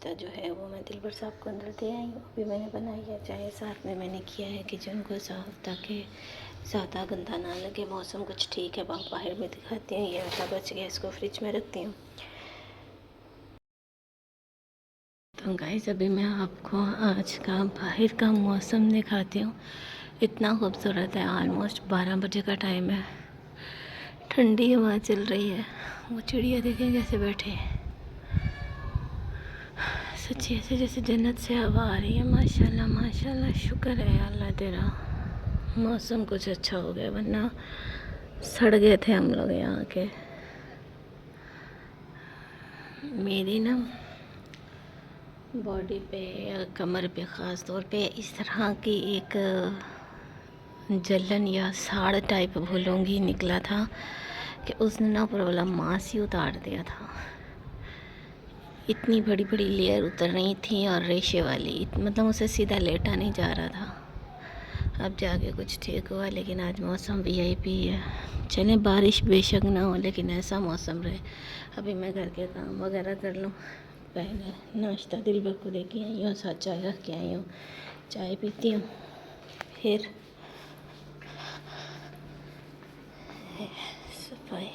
नाश्ता जो है वो मैं दिलबर साहब को अंदर दे आई हूँ। अभी मैंने बनाई है चाय, साथ में मैंने किया है किचन को साफ़ ताकि ज़्यादा गंदा ना लगे। मौसम कुछ ठीक है, बाहर में दिखाती हूँ। ये आटा बच गया, इसको फ्रिज में रखती हूँ। तो गाइस अभी मैं आपको आज का बाहर का मौसम दिखाती हूँ। इतना खूबसूरत है। ऑलमोस्ट 12 बजे का टाइम है। ठंडी हवा चल रही है। वो चिड़िया देखें कैसे बैठे हैं, सच्ची ऐसे जैसे जन्नत से हवा आ रही है। माशाल्लाह माशाल्लाह, शुक्र है अल्लाह तेरा, मौसम कुछ अच्छा हो गया, वरना सड़ गए थे हम लोग यहाँ के। मेरी ना बॉडी पे या कमर पे ख़ास तौर पे इस तरह की एक जलन या साड़ टाइप भूलूँगी निकला था कि उसने ना पूरा वाला मांस ही उतार दिया था। इतनी बड़ी बड़ी लेयर उतर रही थी और रेशे वाली, मतलब उसे सीधा लेटा नहीं जा रहा था। अब जाके कुछ ठीक हुआ, लेकिन आज मौसम वीआईपी है। चलें बारिश बेशक ना हो, लेकिन ऐसा मौसम रहे। अभी मैं घर के काम वगैरह कर लूँ। पहले नाश्ता दिलबर को लेके आई हूँ, साथ चाय रख के आई हूँ, चाय पीती हूँ, फिर सफाई।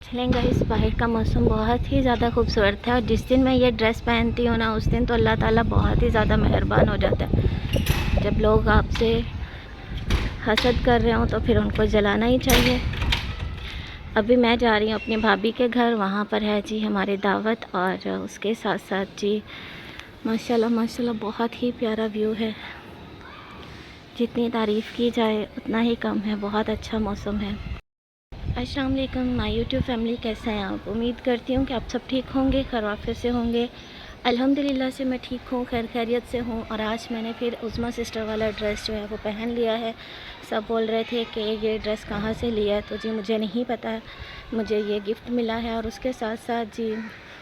चलें गाइस, बाहर का मौसम बहुत ही ज़्यादा खूबसूरत है। और जिस दिन मैं ये ड्रेस पहनती हूँ ना, उस दिन तो अल्लाह ताला बहुत ही ज़्यादा मेहरबान हो जाता है। जब लोग आपसे हसद कर रहे हो तो फिर उनको जलाना ही चाहिए। अभी मैं जा रही हूँ अपनी भाभी के घर, वहाँ पर है जी हमारी दावत। और उसके साथ साथ जी माशाल्लाह माशाल्लाह बहुत ही प्यारा व्यू है। जितनी तारीफ़ की जाए उतना ही कम है। बहुत अच्छा मौसम है। अस्सलाम वालेकुम माय यूट्यूब फैमिली, कैसे हैं आप? उम्मीद करती हूँ कि आप सब ठीक होंगे, खैरियत से होंगे। अल्हम्दुलिल्लाह से मैं ठीक हूँ, खैरियत से हूँ। और आज मैंने फिर उज़मा सिस्टर वाला ड्रेस जो है वो पहन लिया है। सब बोल रहे थे कि ये ड्रेस कहाँ से लिया है, तो जी मुझे नहीं पता, मुझे ये गिफ्ट मिला है। और उसके साथ साथ जी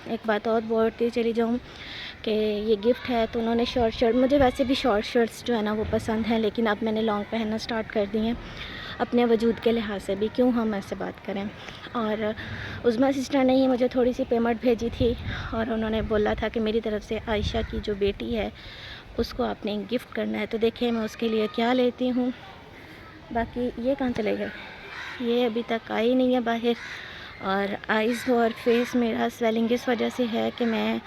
एक बात और बोलती चली जाऊँ कि ये गिफ्ट है। तो उन्होंने शॉर्ट शर्ट, मुझे वैसे भी शॉर्ट शर्ट्स जो है ना वो पसंद हैं, लेकिन अब मैंने लॉन्ग पहनना स्टार्ट कर दी हैं अपने वजूद के लिहाज से भी, क्यों हम ऐसे बात करें। और उज़मा सिस्टर ने ही मुझे थोड़ी सी पेमेंट भेजी थी और उन्होंने बोला था कि मेरी तरफ़ से आयशा की जो बेटी है उसको आपने गिफ्ट करना है। तो देखिए मैं उसके लिए क्या लेती हूँ। बाकी ये कहाँ चले गए, ये अभी तक आई नहीं है बाहर। और आइज़ और फेस मेरा स्वेलिंग इस वजह से है कि मैं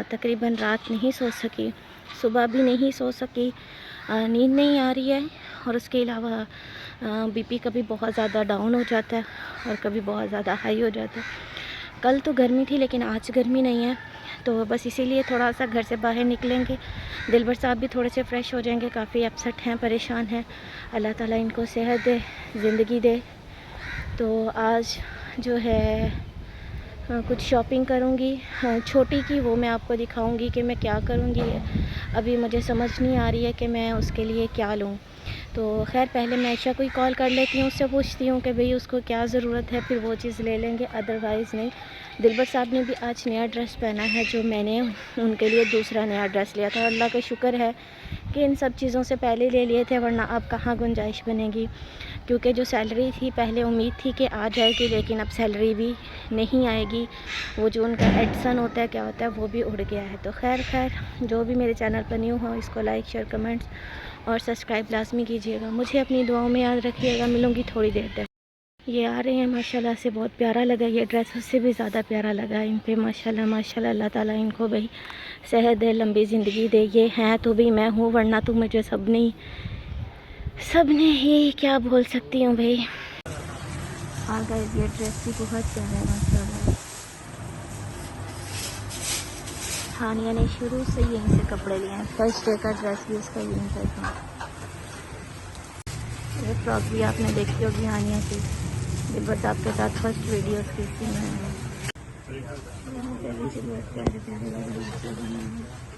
तकरीबन रात नहीं सो सकी, सुबह भी नहीं सो सकी, नींद नहीं आ रही है। और उसके अलावा बीपी कभी बहुत ज़्यादा डाउन हो जाता है और कभी बहुत ज़्यादा हाई हो जाता है। कल तो गर्मी थी लेकिन आज गर्मी नहीं है, तो बस इसीलिए थोड़ा सा घर से बाहर निकलेंगे। दिलबर साहब भी थोड़े से फ्रेश हो जाएंगे, काफ़ी अपसेट हैं, परेशान हैं। अल्लाह ताला इनको सेहत दे, ज़िंदगी दे। तो आज जो है कुछ शॉपिंग करूँगी, छोटी की, वो मैं आपको दिखाऊँगी कि मैं क्या करूँगी। अभी मुझे समझ नहीं आ रही है कि मैं उसके लिए क्या लूँ। तो खैर पहले मैं आयशा को ही कॉल कर लेती हूँ, उससे पूछती हूँ कि भाई उसको क्या ज़रूरत है, फिर वो चीज़ ले लेंगे, अदरवाइज़ नहीं। दिलबर साहब ने भी आज नया ड्रेस पहना है, जो मैंने उनके लिए दूसरा नया ड्रेस लिया था। अल्लाह का शुक्र है कि इन सब चीज़ों से पहले ले लिए थे, वरना अब कहाँ गुंजाइश बनेगी। क्योंकि जो सैलरी थी पहले उम्मीद थी कि आ जाएगी, लेकिन अब सैलरी भी नहीं आएगी। वो जो उनका एडसन होता है, क्या होता है, वो भी उड़ गया है। तो खैर जो भी मेरे चैनल पर न्यू हो, इसको लाइक शेयर कमेंट्स और सब्सक्राइब लाजमी कीजिएगा। मुझे अपनी दुआओं में याद रखिएगा। मिलूँगी थोड़ी देर तक। ये आ रहे हैं माशाल्लाह से, बहुत प्यारा लगा ये ड्रेस, उससे भी ज़्यादा प्यारा लगा इन पे। माशाल्लाह माशाल्लाह, अल्लाह ताला इनको भाई सेहत दे, लंबी ज़िंदगी दे। ये हैं तो भी मैं हूँ, वरना तो मुझे सब ने ही क्या बोल सकती हूँ भाई। और गाइस ये ड्रेस भी बहुत प्यारा है माशाल्लाह। हानिया ने शुरू से यहीं से कपड़े लिए हैं, फर्स्ट डे का ड्रेस भी उसका यहीं पर था। ये फ्रॉक भी आपने देखी होगी हानिया की, दिलबर साहब के साथ फर्स्ट वीडियो की थी मैंने। यहाँ पे भी से बहुत प्यारे प्यारे लगे बने हैं।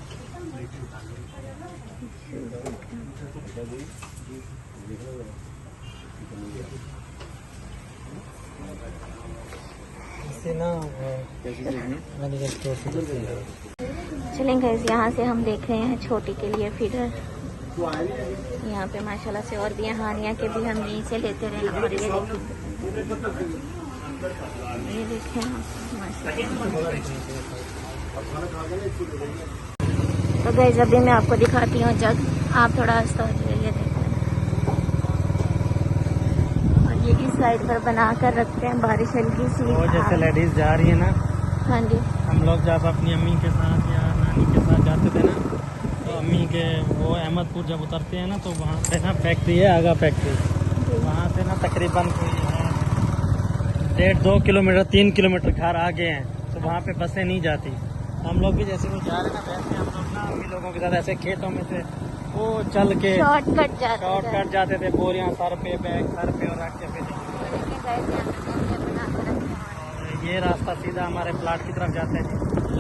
चलेंगे यहाँ से हम देख रहे हैं छोटी के लिए फीडर। यहाँ पे माशाल्लाह से और भी हैं, हानिया के भी हम यहीं से लेते रहे। और ये देखें तो गाइस अभी मैं आपको दिखाती हूँ जग। आप थोड़ा आस्था हो जाइए, ये देखें। और ये इस साइड पर बना कर रखते हैं, बारिश हल्की सी। वो जैसे लेडीज जा रही है ना, हाँ जी, हम लोग जब अपनी अम्मी के साथ या नानी के साथ जाते थे ना, तो अम्मी के वो अहमदपुर जब उतरते हैं ना, तो वहाँ पे ना फैक्ट्री है, आगा फैक्ट्री। वहाँ से ना तकरीबन 1.5-2 किलोमीटर 3 किलोमीटर घर आगे हैं, तो वहाँ पे बसें नहीं जाती। हम लोग भी जैसे वो जा रहे हैं ना, वैसे हम लोग ना अम्मी लोगों के साथ ऐसे खेतों में से वो चल के शॉर्टकट जाते थे, बोरियाँ सर पे, बैग सर पे और रख के फिर। ये रास्ता सीधा हमारे प्लाट की तरफ जाता है।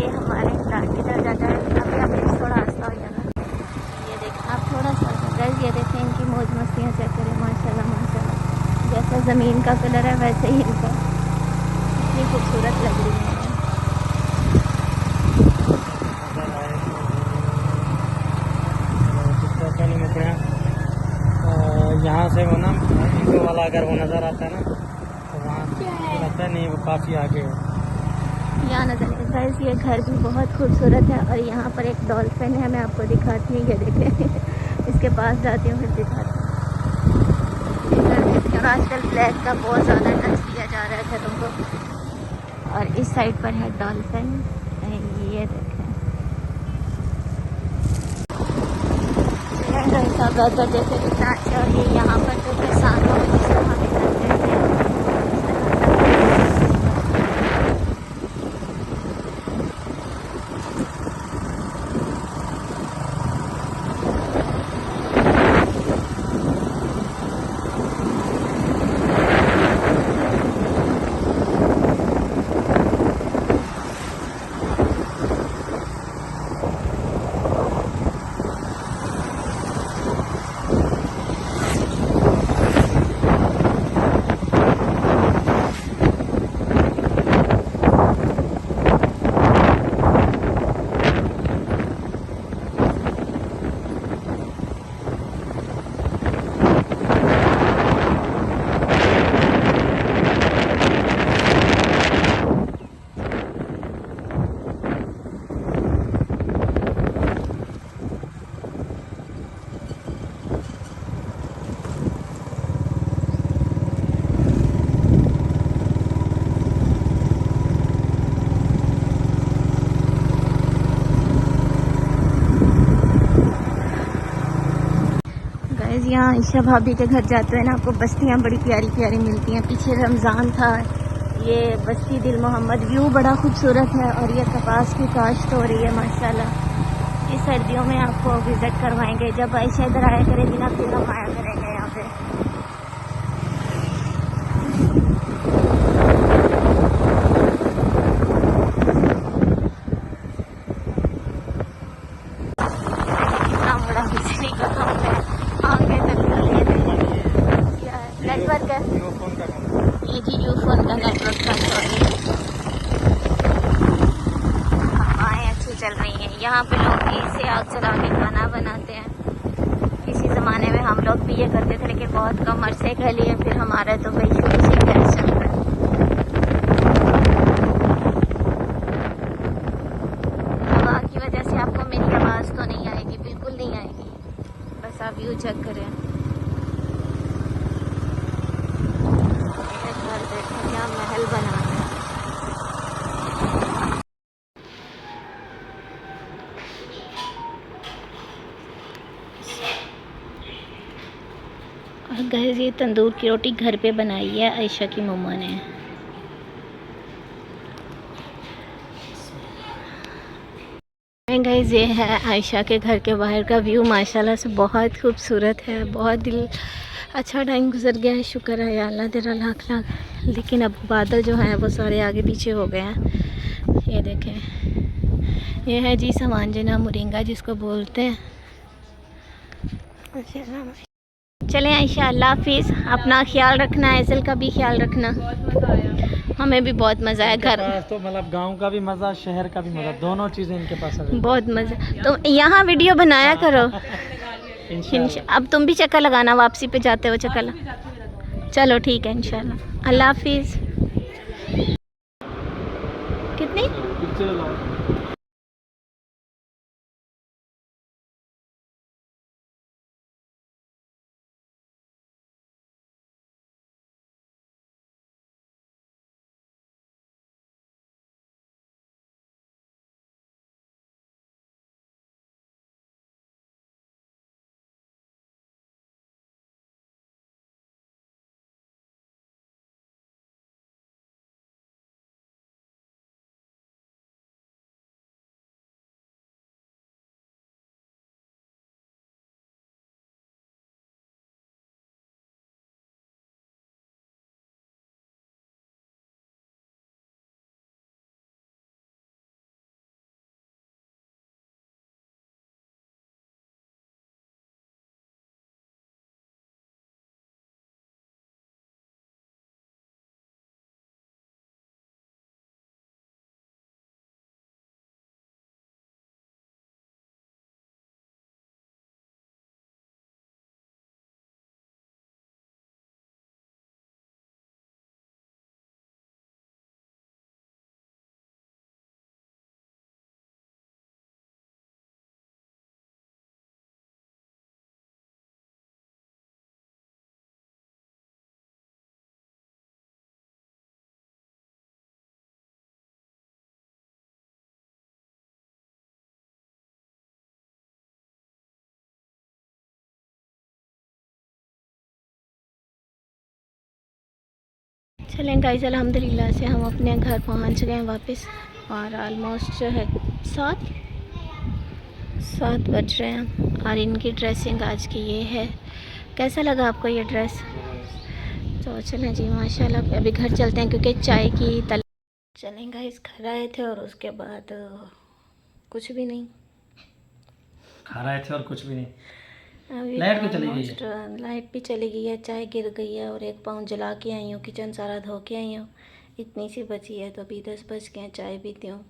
ये हमारे प्लाट की तरफ जाता है। अभी आप थोड़ा आस्था हो जाना। ये देखें आप थोड़ा सा गाइस, ये देखें इनकी मौज मस्तियाँ चेक करें। माशाल्लाह माशाल्लाह, जैसा ज़मीन का कलर है वैसे ही इनका, इतनी खूबसूरत लग रही है। यहाँ से वो ना इंडो वाला अगर वो नज़र आता है ना, तो वहाँ लगता है नहीं वो काफ़ी आगे है। यहाँ नज़र गाइस ये घर भी बहुत खूबसूरत है। और यहाँ पर एक डॉल्फिन है, मैं आपको दिखाती हूँ, ये देखें। इसके पास जाती हूँ फिर दिखाती हूँ। और आजकल ब्लैक का बहुत ज़्यादा टच किया जा रहा है घरों को। और इस साइड पर है डॉल्फिन, ये देखें। बेहतर जैसे कितना अच्छा। और ये यहाँ पर जो किसानों में जिस तरह हमें करते हैं, यहाँ ईशा भाभी के घर जाते हैं ना, आपको बस्तियाँ बड़ी प्यारी प्यारी मिलती हैं। पीछे रमज़ान था, ये बस्ती दिल मोहम्मद, व्यू बड़ा खूबसूरत है। और ये कपास की काश्त हो रही है माशाल्लाह। इस सर्दियों में आपको विज़िट करवाएंगे, जब आयशा इधर आया करेगी ना फिर हम आया करेंगे यहाँ पे। नेटवर्क है ये जी, यूफोन का नेटवर्क का। हवाएँ अच्छी चल रही हैं यहाँ पे। लोग घी से आग जला के खाना बनाते हैं। किसी ज़माने में हम लोग भी ये करते थे, लेकिन बहुत कम अरसे के लिए। फिर हमारा तो भाई शुरू से गैस चल रहा है। हवा की वजह से आपको मेरी आवाज़ तो नहीं आएगी, बिल्कुल नहीं आएगी। बस आप व्यू चेक करें। क्या महल बना है। और गाइस ये तंदूर की रोटी घर पे बनाई है आयशा की मम्मा ने। गाइस ये है आयशा के घर के बाहर का व्यू। माशाल्लाह से बहुत खूबसूरत है। बहुत दिल अच्छा टाइम गुजर गया है, शुक्र है या अल्लाह तेरा लाख लाख। लेकिन अब बादल जो हैं वो सारे आगे पीछे हो गए हैं। ये देखें, ये है जी सामान जना मोरिंगा जिसको बोलते हैं। चलें आयशा, अल्लाह हाफिज़। अपना ख्याल रखना, ऐसल का भी ख्याल रखना। हमें भी बहुत मज़ा आया घर में। तो मतलब गांव का भी मज़ा, शहर का भी मज़ा, दोनों चीज़ें इनके पास है। बहुत मज़ा। तो यहाँ वीडियो बनाया करो। अब तुम भी चक्कर लगाना, वापसी पे जाते हो चक्कर। चलो ठीक है, इंशाल्लाह। अल्लाह हाफिज़। कितनी चलें गाइस, अल्हम्दुलिल्लाह से हम अपने घर पहुंच गए वापस। और ऑलमोस्ट जो है 7 बज रहे हैं। और इनकी ड्रेसिंग आज की ये है। कैसा लगा आपको ये ड्रेस? तो चलें जी, माशाल्लाह। अभी घर चलते हैं क्योंकि चाय की चलें गाइस, घर आए थे और उसके बाद कुछ भी नहीं खा रहे थे और कुछ भी नहीं। अभी लाइट भी चली गई है। लाइट भी चली गई है, चाय गिर गई है और 1 पाउंड जला के आई हूँ, किचन सारा धो के आई हूँ। इतनी सी बची है, तो अभी 10 बज गए हैं, चाय पीती हूँ।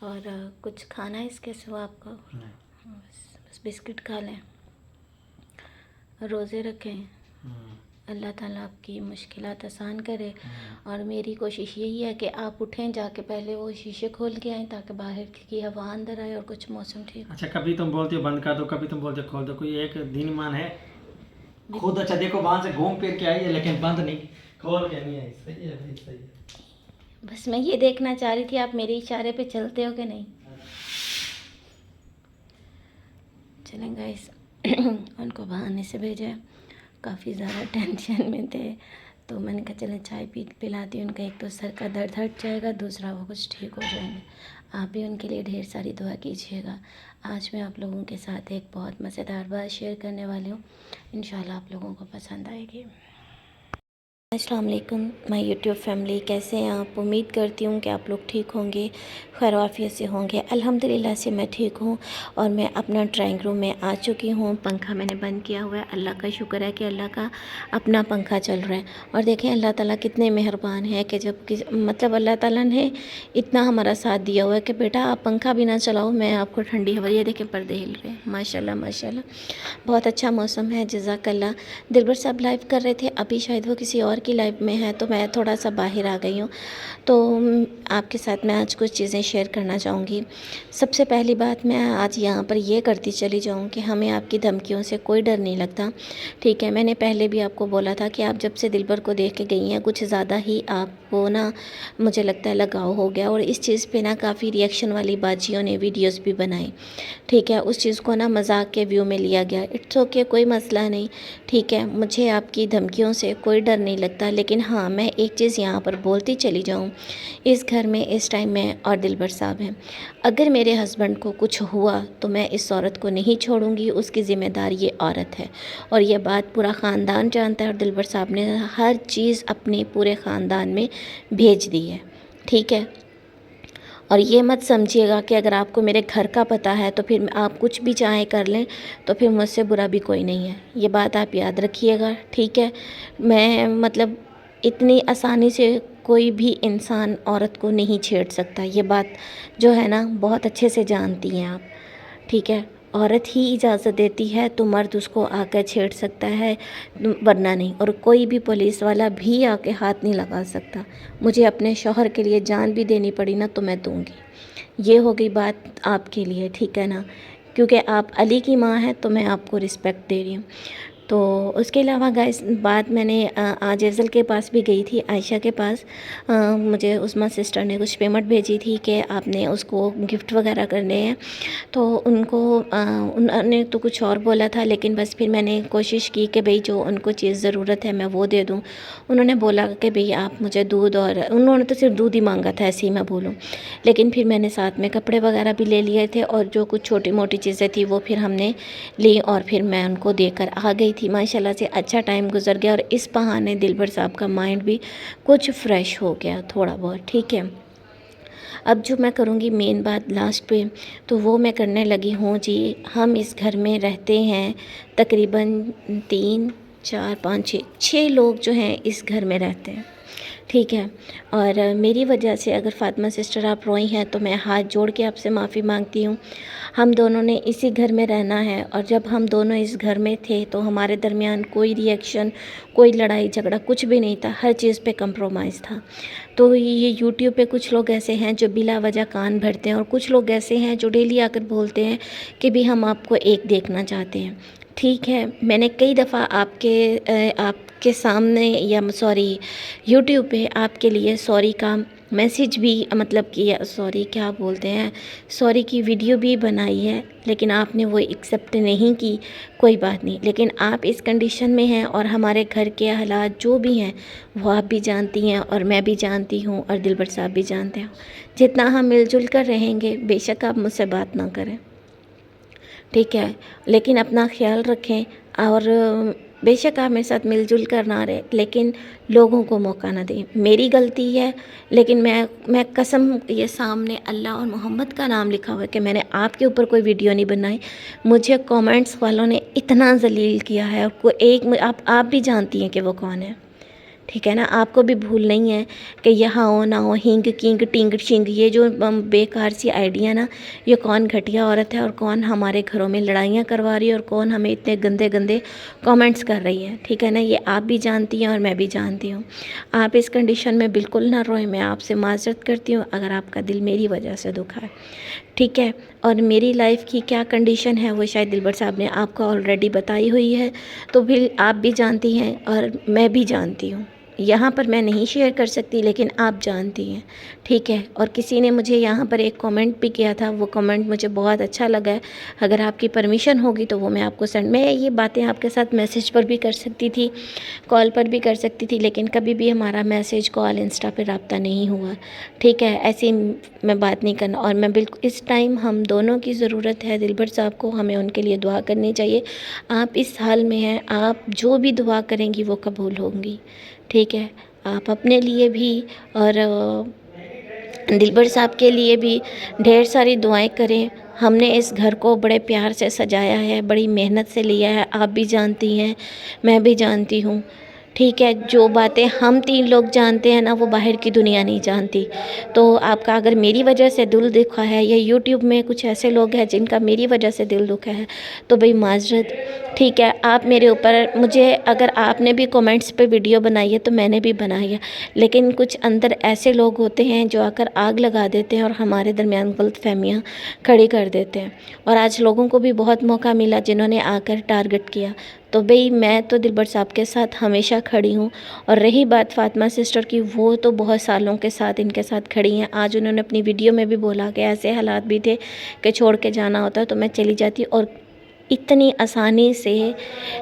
और कुछ खाना है इसके सिवा आपको? बस बिस्किट खा लें, रोज़े रखें। अल्लाह ताला आपकी मुश्किलात आसान करे। और मेरी कोशिश यही है कि आप उठें, जाके पहले वो शीशे खोल के आएँ ताकि बाहर की हवा अंदर आए और कुछ मौसम ठीक। अच्छा, कभी तुम बोलती हो बंद कर दो, कभी तुम बोलते हो खोल दो। कोई एक दिन मान है खुद। अच्छा देखो, वहाँ से घूम फिर के आई है लेकिन बंद नहीं, खोल के नहीं आई। सही है भाई, सही है। बस मैं ये देखना चाह रही थी आप मेरे इशारे पे चलते हो कि नहीं। चलें गाइस, उनको बहाने से भेजा, काफ़ी ज़्यादा टेंशन में थे, तो मैंने कहा चलें चाय पिलाती हूँ उनका। एक तो सर का दर्द हट जाएगा, दूसरा वो कुछ ठीक हो जाएंगे। आप भी उनके लिए ढेर सारी दुआ कीजिएगा। आज मैं आप लोगों के साथ एक बहुत मज़ेदार बात शेयर करने वाली हूँ, इंशाल्लाह आप लोगों को पसंद आएगी। अस्सलाम वालेकुम माय यूट्यूब फैमिली, कैसे हैं आप? उम्मीद करती हूँ कि आप लोग ठीक होंगे, खैर आफियत से होंगे। अल्हम्दुलिल्लाह से मैं ठीक हूँ और मैं अपना ड्राइंग रूम में आ चुकी हूँ। पंखा मैंने बंद किया हुआ है, अल्लाह का शुक्र है कि अल्लाह का अपना पंखा चल रहा है। और देखें अल्लाह ताला कितने मेहरबान है कि मतलब अल्लाह ताला ने इतना हमारा साथ दिया हुआ है कि बेटा आप पंखा भी ना चलाओ, मैं आपको ठंडी हवा। ये देखें पर्दे हिल रहे हैं, माशाल्लाह माशाल्लाह। बहुत अच्छा मौसम है, जज़ाकल्लाह। दिलबर साहब लाइव कर रहे थे, अभी शायद वो किसी और की लाइव में है, तो मैं थोड़ा सा बाहर आ गई हूँ। तो आपके साथ मैं आज कुछ चीज़ें शेयर करना चाहूँगी। सबसे पहली बात मैं आज यहाँ पर ये करती चली जाऊँ कि हमें आपकी धमकियों से कोई डर नहीं लगता, ठीक है। मैंने पहले भी आपको बोला था कि आप जब से दिलबर को देख के गई हैं, कुछ ज़्यादा ही आपको ना मुझे लगता है लगाव हो गया। और इस चीज़ पे ना काफ़ी रिएक्शन वाली बाजियों ने वीडियोस भी बनाई, ठीक है। उस चीज़ को ना मजाक के व्यू में लिया गया। इट्स ओके, कोई मसला नहीं, ठीक है। मुझे आपकी धमकियों से कोई डर नहीं लगता। लेकिन हाँ, मैं एक चीज़ यहाँ पर बोलती चली जाऊँ, इस घर में इस टाइम में और दिलबर साहब हैं। अगर मेरे हस्बैंड को कुछ हुआ तो मैं इस औरत को नहीं छोड़ूंगी, उसकी ज़िम्मेदार ये औरत है। और ये बात पूरा ख़ानदान जानता है और दिलबर साहब ने हर चीज़ अपने पूरे ख़ानदान में भेज दी है, ठीक है। और ये मत समझिएगा कि अगर आपको मेरे घर का पता है तो फिर आप कुछ भी चाहें कर लें, तो फिर मुझसे बुरा भी कोई नहीं है। ये बात आप याद रखिएगा, ठीक है। मैं मतलब इतनी आसानी से कोई भी इंसान औरत को नहीं छेड़ सकता, ये बात जो है ना बहुत अच्छे से जानती हैं आप, ठीक है। औरत ही इजाज़त देती है तो मर्द उसको आकर छेड़ सकता है, वरना नहीं। और कोई भी पुलिस वाला भी आके हाथ नहीं लगा सकता। मुझे अपने शौहर के लिए जान भी देनी पड़ी ना तो मैं दूंगी। ये हो गई बात आपके लिए, ठीक है ना, क्योंकि आप अली की माँ हैं तो मैं आपको रिस्पेक्ट दे रही हूँ। तो उसके अलावा गाइस बात मैंने आज एज़ल के पास भी गई थी, आयशा के पास। मुझे उस्मा सिस्टर ने कुछ पेमेंट भेजी थी कि आपने उसको गिफ्ट वगैरह करने हैं, तो उनको उन्होंने तो कुछ और बोला था, लेकिन बस फिर मैंने कोशिश की कि भाई जो उनको चीज़ ज़रूरत है मैं वो दे दूँ। उन्होंने बोला कि भाई आप मुझे दूध, और उन्होंने तो सिर्फ दूध ही मांगा था, ऐसे ही मैं बोलूँ। लेकिन फिर मैंने साथ में कपड़े वगैरह भी ले लिए थे, और जो कुछ छोटी मोटी चीज़ें थी वो फिर हमने ली, और फिर मैं उनको देकर आ गई थी। माशाल्लाह से अच्छा टाइम गुजर गया, और इस बहाने दिलबर साहब का माइंड भी कुछ फ्रेश हो गया थोड़ा बहुत, ठीक है। अब जो मैं करूँगी मेन बात लास्ट पे, तो वो मैं करने लगी हूँ जी। हम इस घर में रहते हैं तकरीबन 3 4 5 6 लोग जो हैं इस घर में रहते हैं, ठीक है। और मेरी वजह से अगर फ़ातिमा सिस्टर आप रोई हैं तो मैं हाथ जोड़ के आपसे माफ़ी मांगती हूँ। हम दोनों ने इसी घर में रहना है, और जब हम दोनों इस घर में थे तो हमारे दरमियान कोई रिएक्शन, कोई लड़ाई झगड़ा कुछ भी नहीं था, हर चीज़ पे कंप्रोमाइज़ था। तो ये यूट्यूब पे कुछ लोग ऐसे हैं जो बिला वजह कान भरते हैं, और कुछ लोग ऐसे हैं जो डेली आकर बोलते हैं कि भी हम आपको एक देखना चाहते हैं, ठीक है। मैंने कई दफ़ा आपके सामने, या सॉरी यूट्यूब पे आपके लिए सॉरी का मैसेज भी मतलब किया, सॉरी क्या बोलते हैं, सॉरी की वीडियो भी बनाई है, लेकिन आपने वो एक्सेप्ट नहीं की। कोई बात नहीं, लेकिन आप इस कंडीशन में हैं, और हमारे घर के हालात जो भी हैं वो आप भी जानती हैं, और मैं भी जानती हूँ, और दिलबर साहब भी जानते हैं। जितना हम मिलजुल कर रहेंगे, बेशक आप मुझसे बात ना करें, ठीक है, लेकिन अपना ख्याल रखें। और बेशक आप मेरे साथ मिलजुल कर ना रहे, लेकिन लोगों को मौका ना दें। मेरी गलती है, लेकिन मैं कसम, ये सामने अल्लाह और मोहम्मद का नाम लिखा हुआ है कि मैंने आपके ऊपर कोई वीडियो नहीं बनाई। मुझे कमेंट्स वालों ने इतना जलील किया है, और कोई एक आप भी जानती हैं कि वो कौन है, ठीक है ना। आपको भी भूल नहीं है कि यहाँ हो ना हो, हिंग किंग टिंग शिंग, ये जो बेकार सी आइडिया ना, ये कौन घटिया औरत है, और कौन हमारे घरों में लड़ाइयाँ करवा रही है, और कौन हमें इतने गंदे गंदे कमेंट्स कर रही है, ठीक है ना। ये आप भी जानती हैं और मैं भी जानती हूँ। आप इस कंडीशन में बिल्कुल ना रोएं, मैं आपसे माजरत करती हूँ अगर आपका दिल मेरी वजह से दुखा है, ठीक है। और मेरी लाइफ की क्या कंडीशन है वो शायद दिलबर साहब ने आपको ऑलरेडी बताई हुई है, तो फिर आप भी जानती हैं और मैं भी जानती हूँ। यहाँ पर मैं नहीं शेयर कर सकती, लेकिन आप जानती हैं, ठीक है। और किसी ने मुझे यहाँ पर एक कमेंट भी किया था, वो कमेंट मुझे बहुत अच्छा लगा है। अगर आपकी परमिशन होगी तो वो मैं आपको मैं ये बातें आपके साथ मैसेज पर भी कर सकती थी, कॉल पर भी कर सकती थी, लेकिन कभी भी हमारा मैसेज, कॉल, इंस्टा पर रब्ता नहीं हुआ, ठीक है। ऐसी मैं बात नहीं करना। और मैं बिल्कुल इस टाइम हम दोनों की ज़रूरत है दिलबर साहब को, हमें उनके लिए दुआ करनी चाहिए। आप इस हाल में हैं, आप जो भी दुआ करेंगी वो कबूल होंगी, ठीक है। आप अपने लिए भी और दिलबर साहब के लिए भी ढेर सारी दुआएं करें। हमने इस घर को बड़े प्यार से सजाया है, बड़ी मेहनत से लिया है, आप भी जानती हैं, मैं भी जानती हूँ, ठीक है। जो बातें हम 3 लोग जानते हैं ना, वो बाहर की दुनिया नहीं जानती। तो आपका अगर मेरी वजह से दिल दुखा है, या यूट्यूब में कुछ ऐसे लोग हैं जिनका मेरी वजह से दिल दुखा है, तो भाई माजरत, ठीक है। आप मेरे ऊपर, मुझे अगर आपने भी कमेंट्स पे वीडियो बनाई है तो मैंने भी बनाई है, लेकिन कुछ अंदर ऐसे लोग होते हैं जो आकर आग लगा देते हैं और हमारे दरमियान गलतफहमियाँ खड़ी कर देते हैं। और आज लोगों को भी बहुत मौका मिला जिन्होंने आकर टारगेट किया। तो भाई मैं तो दिलबर साहब के साथ हमेशा खड़ी हूँ। और रही बात फ़ातिमा सिस्टर की, वो तो बहुत सालों के साथ इनके साथ खड़ी हैं। आज उन्होंने अपनी वीडियो में भी बोला कि ऐसे हालात भी थे कि छोड़ के जाना होता तो मैं चली जाती। और इतनी आसानी से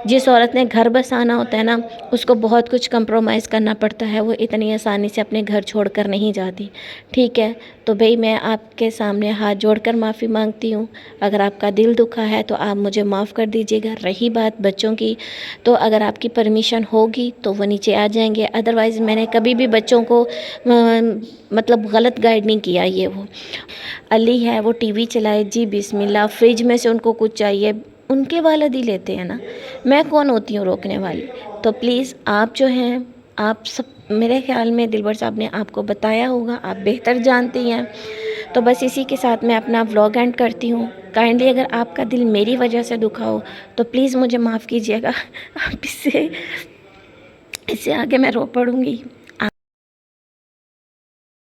जिस औरत ने घर बसाना होता है ना, उसको बहुत कुछ कंप्रोमाइज़ करना पड़ता है, वो इतनी आसानी से अपने घर छोड़कर नहीं जाती, ठीक है। तो भाई मैं आपके सामने हाथ जोड़कर माफ़ी मांगती हूँ। अगर आपका दिल दुखा है तो आप मुझे माफ़ कर दीजिएगा। रही बात बच्चों की, तो अगर आपकी परमिशन होगी तो वो नीचे आ जाएंगे, अदरवाइज़ मैंने कभी भी बच्चों को मतलब गलत गाइड नहीं किया ये वो। अली है वो टीवी चलाए जी बिस्मिल्लाह, फ्रिज में से उनको कुछ चाहिए उनके वाला ही लेते हैं ना, मैं कौन होती हूँ रोकने वाली। तो प्लीज़ आप जो हैं, आप सब, मेरे ख्याल में दिलबर साहब ने आपको बताया होगा, आप बेहतर जानती हैं। तो बस इसी के साथ मैं अपना व्लॉग एंड करती हूँ। काइंडली अगर आपका दिल मेरी वजह से दुखा हो तो प्लीज़ मुझे माफ़ कीजिएगा। अब इससे आगे मैं रो पड़ूँगी।